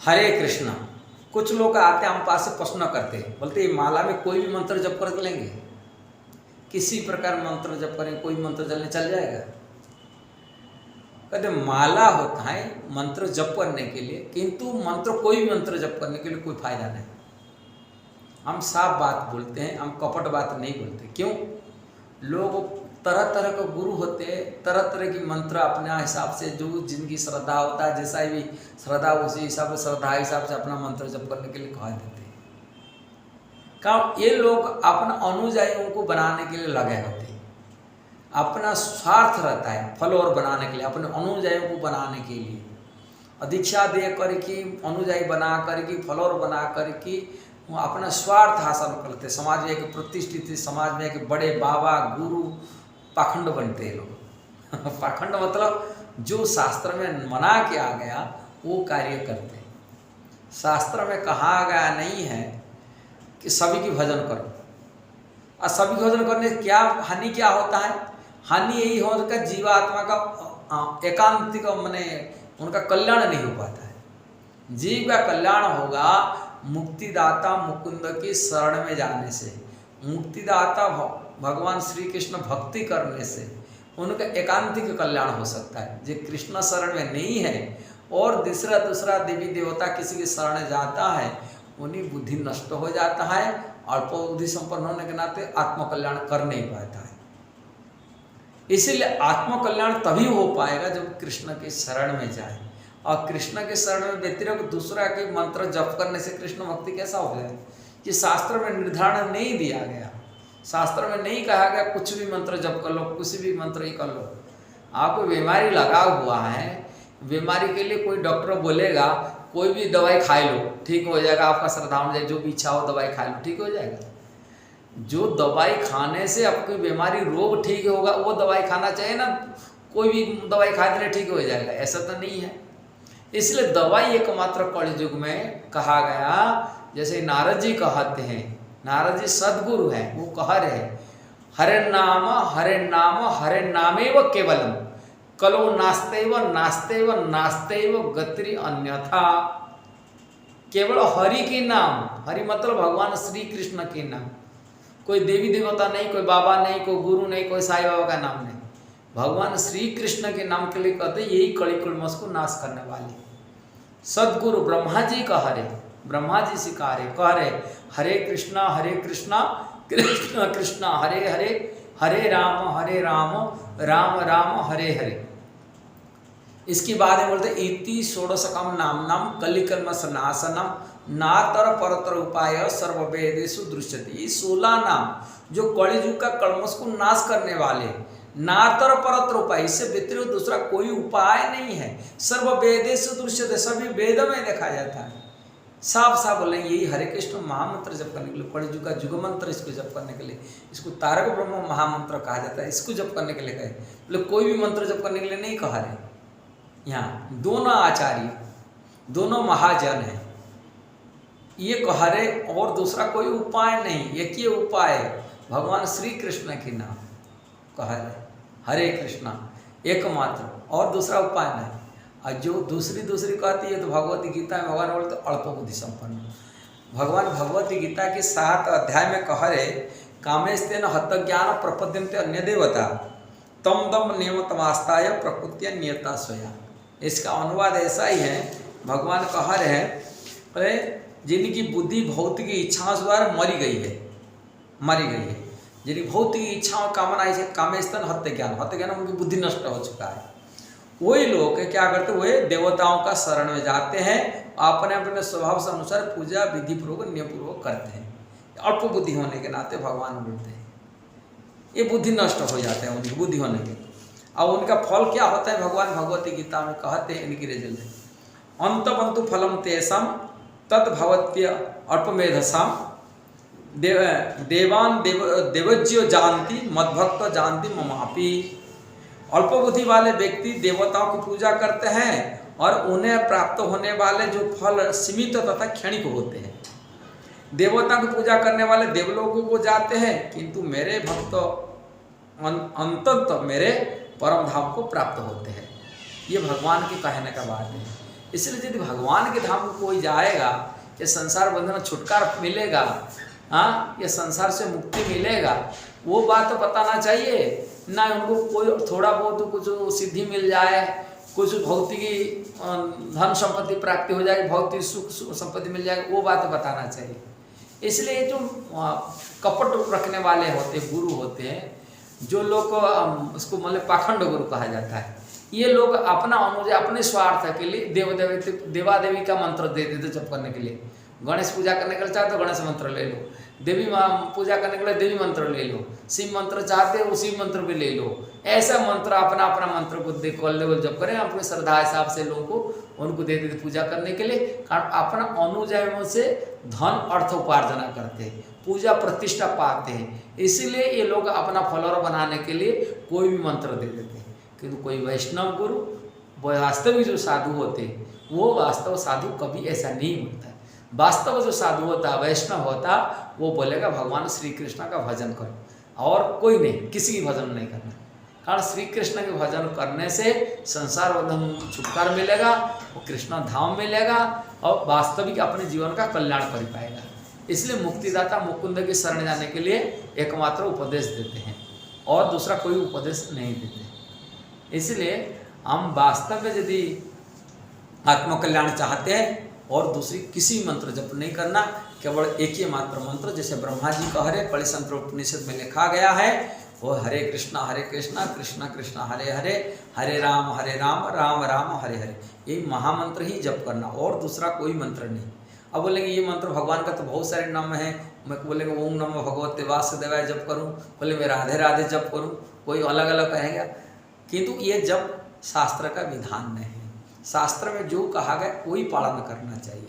हरे कृष्णा। कुछ लोग आते हैं हम पास से प्रश्न करते हैं, बोलते ये माला में कोई भी मंत्र जप कर लेंगे, किसी प्रकार मंत्र जप करें कोई मंत्र चलने चल जाएगा। कहते माला होता है मंत्र जप करने के लिए, किंतु मंत्र कोई भी मंत्र जप करने के लिए कोई फायदा नहीं। हम साफ बात बोलते हैं, हम कपट बात नहीं बोलते। क्यों? लोग तरह तरह के गुरु होते हैं, तरह तरह की मंत्र अपने हिसाब से जो जिनकी श्रद्धा होता है, जैसा भी श्रद्धा उसी हिसाब से श्रद्धा हिसाब से अपना मंत्र जप करने के लिए कहा देते हैं। कारण ये लोग अपना अनुयायियों को बनाने के लिए लगे होते हैं, अपना स्वार्थ रहता है फॉलोअर बनाने के लिए, अपने अनुयायियों को बनाने के लिए दीक्षा दे करके अनुयायी बना करके फॉलोअर बना करके वो अपना स्वार्थ हासिल करते। समाज में एक प्रतिष्ठित, समाज में एक बड़े बाबा गुरु पाखंड बनते हैं लोग। पाखंड मतलब जो शास्त्र में मना किया गया वो कार्य करते हैं। शास्त्र में कहा गया नहीं है कि सभी की भजन करो, और सभी की भजन करने से क्या हानि क्या होता है? हानि यही होगा जीवात्मा का एकांतिक माने उनका कल्याण नहीं हो पाता है। जीव का कल्याण होगा मुक्तिदाता मुकुंद की शरण में जाने से, मुक्तिदाता भगवान श्री कृष्ण भक्ति करने से उनका एकांतिक कल्याण हो सकता है। जो कृष्ण शरण में नहीं है और दूसरा देवी देवता किसी की शरण जाता है, उन्हीं बुद्धि नष्ट हो जाता है, अल्प बुद्धि संपन्न होने के नाते आत्मकल्याण कर नहीं पाता है। इसीलिए आत्मकल्याण तभी हो पाएगा जब कृष्ण के शरण में जाए, और कृष्ण के शरण में व्यतिरिक्त दूसरा के मंत्र जप करने से कृष्ण भक्ति कैसा हो जाए? ये शास्त्र में निर्धारण नहीं दिया गया। शास्त्र में नहीं कहा गया कुछ भी मंत्र जप कर लो, कुछ भी मंत्र ही कर लो। आपको बीमारी लगा हुआ है, बीमारी के लिए कोई डॉक्टर बोलेगा कोई भी दवाई खा लो ठीक हो जाएगा, आपका श्रद्धा हो जाए, जो भी इच्छा हो दवाई खा लो ठीक हो जाएगा। जो दवाई खाने से आपकी बीमारी रोग ठीक होगा वो दवाई खाना चाहिए ना, कोई भी दवाई खा देने ठीक हो जाएगा, ऐसा तो नहीं है। इसलिए दवाई एकमात्र कलयुग में कहा गया। जैसे नारद जी कहते हैं, नारद जी सदगुरु हैं, वो कह रहे हरे नाम हरे नामेव केवलम कलो नास्तेव नास्तेव नास्तेव गति अन्यथा। केवल हरि के नाम, हरि मतलब भगवान श्री कृष्ण के नाम, कोई देवी देवता नहीं, कोई बाबा नहीं, कोई गुरु नहीं, कोई साईं बाबा का नाम नहीं, भगवान श्री कृष्ण के नाम के लिए कहते यही कली कलमश को नाश करने वाले। सदगुरु ब्रह्मा जी कह रहे, ब्रह्मा जी सिखा रहे, कह रहे हरे कृष्णा कृष्ण कृष्ण हरे हरे, हरे राम राम राम हरे हरे। इसके बाद में बोलते इति षोडशकम नाम कलिकल्मष नाशनम नातर परतर उपाय सर्ववेदेषु दृश्यते। ये 16 नाम जो कलियुग का कल्मष को नाश करने वाले, नातर परतर उपाय, इससे व्यतिरिक्त दूसरा कोई उपाय नहीं है। सर्ववेदेषु दृश्यते, सभी वेद में देखा जाता है। साफ साफ बोले यही हरे कृष्ण महामंत्र जप करने के लिए, कलियुग का जुग मंत्र इसको जप करने के लिए, इसको तारक ब्रह्म महामंत्र कहा जाता है, इसको जप करने के लिए कहे। बोले कोई भी मंत्र जप करने के लिए नहीं कहा रहे। यहाँ दोनों आचार्य, दोनों महाजन हैं, ये कह रहे और दूसरा कोई उपाय नहीं, एक ही उपाय भगवान श्री कृष्ण के नाम कह रहे हरे कृष्णा एकमात्र, और दूसरा उपाय नहीं। और जो दूसरी कहती है तो भगवती गीता में भगवान बोलते अल्प बुद्धि संपन्न। भगवान भगवती गीता के 7 अध्याय में कह रहे कामेस्तेन हत ज्ञान प्रपद्यन्ते अन्य देवता तम दम नियमतमास्ताय प्रकृत्या नियता स्वया। इसका अनुवाद ऐसा ही है, भगवान कह रहे हैं अरे जिनकी बुद्धि भौतिक इच्छाओं से द्वारा मरी गई है, जिनकी भौतिक इच्छाओं कामना है, कामेस्तन हत्य ज्ञान उनकी बुद्धि नष्ट हो चुका है, वही लोग क्या करते, वे देवताओं का शरण में जाते हैं, अपने अपने स्वभाव से अनुसार पूजा विधि पूर्वक नियम पूर्वक करते हैं। अल्प बुद्धि होने के नाते भगवान बोलते हैं ये बुद्धि नष्ट हो जाते हैं उनकी बुद्धि होने के। और उनका फल क्या होता है भगवान भगवती गीता में कहते हैं, इनकी रिजल्ट अंतबंतु फलम तेषां तद्भवत्य अल्पमेधसां देवान देवज्यो जानती मद्भक्त जानती ममापि। अल्प बुद्धि वाले व्यक्ति देवताओं की पूजा करते हैं और उन्हें प्राप्त होने वाले जो फल सीमित तथा क्षणिक होते हैं। देवता की पूजा करने वाले देवलोकों को जाते हैं, किंतु मेरे भक्त अंततः मेरे परम धाम को प्राप्त होते हैं। ये भगवान के कहने का बात है। इसलिए यदि भगवान के धाम को कोई जाएगा, ये संसार बंधन छुटकारा मिलेगा, हाँ, ये संसार से मुक्ति मिलेगा, वो बात बताना चाहिए ना। उनको कोई थोड़ा बहुत कुछ सिद्धि मिल जाए, कुछ भौतिक धन संपत्ति प्राप्ति हो जाए, भौतिक सुख संपत्ति मिल जाए, वो बात बताना चाहिए। इसलिए जो कपट रखने वाले होते गुरु होते हैं, जो लोग उसको मतलब पाखंड गुरु कहा जाता है, ये लोग अपना अनुजय अपने स्वार्थ के लिए देवा देवी का मंत्र दे देते जप करने के लिए। गणेश पूजा करने के लिए चाहते हो गणेश मंत्र ले लो, देवी पूजा करने के लिए देवी मंत्र ले लो, शिव मंत्र चाहते हो शिव मंत्र भी ले लो। ऐसा मंत्र अपना अपना मंत्र को देखो लेवल जब करें, अपने श्रद्धा हिसाब से लोगों को उनको दे देते पूजा करने के लिए। कारण अपना अनुजयों से धन अर्थ उपार्जना करते हैं, पूजा प्रतिष्ठा पाते हैं, इसीलिए ये लोग अपना फॉलोअर बनाने के लिए कोई भी मंत्र दे देते हैं। किंतु कोई वैष्णव गुरु, वास्तविक जो साधु होते हैं, वो वास्तव साधु कभी ऐसा नहीं होता है। वास्तव जो साधु होता, वैष्णव होता, वो बोलेगा भगवान श्री कृष्ण का भजन करो और कोई नहीं, किसी की भजन नहीं करना। कारण श्री कृष्ण के भजन करने से संसार बंधन छुटकारा मिलेगा, वो कृष्ण धाम मिलेगा और वास्तविक अपने जीवन का कल्याण कर पाएगा। इसलिए मुक्तिदाता मुकुंद की शरण जाने के लिए एकमात्र उपदेश देते हैं और दूसरा कोई उपदेश नहीं देते। इसलिए हम वास्तव में यदि आत्मकल्याण चाहते हैं और दूसरी किसी मंत्र जप नहीं करना, केवल एक ही मात्र मंत्र, जैसे ब्रह्मा जी का हरे कलिसंत्र उपनिषद में लिखा गया है, वो हरे कृष्णा कृष्ण कृष्ण हरे हरे, हरे राम राम राम हरे हरे, ये महामंत्र ही जप करना और दूसरा कोई मंत्र नहीं। अब बोलेंगे ये मंत्र भगवान का तो बहुत सारे नाम है, मैं बोलेंगे ओम नमो भगवते वासुदेवाय जप करूँ, बोले मैं राधे राधे जप करूँ, कोई अलग अलग कहेगा। किंतु ये जप शास्त्र का विधान नहीं है। शास्त्र में जो कहा गया वही पालन करना चाहिए।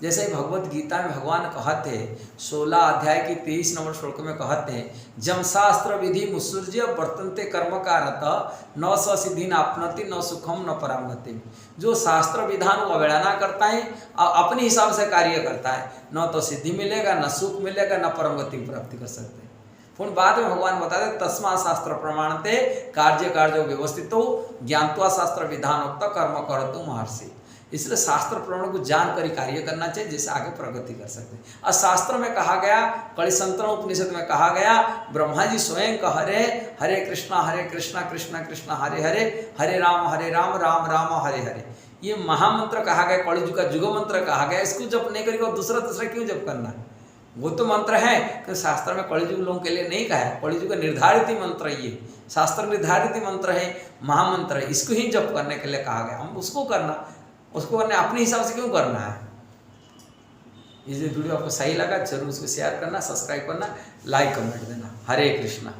जैसे भगवत गीता में भगवान कहते हैं 16 अध्याय की 23 नंबर श्लोक में कहते हैं, जम शास्त्र विधि मुत्सृज्य वर्तन्ते कर्म कारत न स सिद्धि नाप्नोति न सुखम न पराम गतिम। जो शास्त्र विधान को अवहेलना करता है और अपने हिसाब से कार्य करता है, न तो सिद्धि मिलेगा, न सुख मिलेगा, न परम गति प्राप्ति कर सकते हैं। फिर बाद में भगवान बताते तस्मा शास्त्र प्रमाणते कार्य कार्य व्यवस्थित हो ज्ञानत्वा शास्त्र विधानोक्त कर्म करतु महर्षि। इसलिए शास्त्र प्रमाण को जानकर ही कार्य करना चाहिए, जिससे आगे प्रगति कर सकते हैं। और शास्त्र में कहा गया, कलिसंत्र उपनिषद में कहा गया, ब्रह्मा जी स्वयं कह रहे हरे कृष्णा कृष्ण कृष्ण हरे हरे, हरे राम राम हरे हरे। ये महामंत्र कहा गया, कलियुग का युग मंत्र कहा गया, इसको जप नहीं करेगा दूसरा क्यों जप करना है? वो तो मंत्र है कि शास्त्र में कलियुग लोगों के लिए नहीं कहा है। कलियुग का निर्धारित ही मंत्र, ये शास्त्र निर्धारित ही मंत्र है, महामंत्र है, इसको ही जप करने के लिए कहा गया। हम उसको करने अपने हिसाब से क्यों करना है? ये वीडियो आपको सही लगा जरूर उसको शेयर करना, सब्सक्राइब करना, लाइक कमेंट देना। हरे कृष्णा।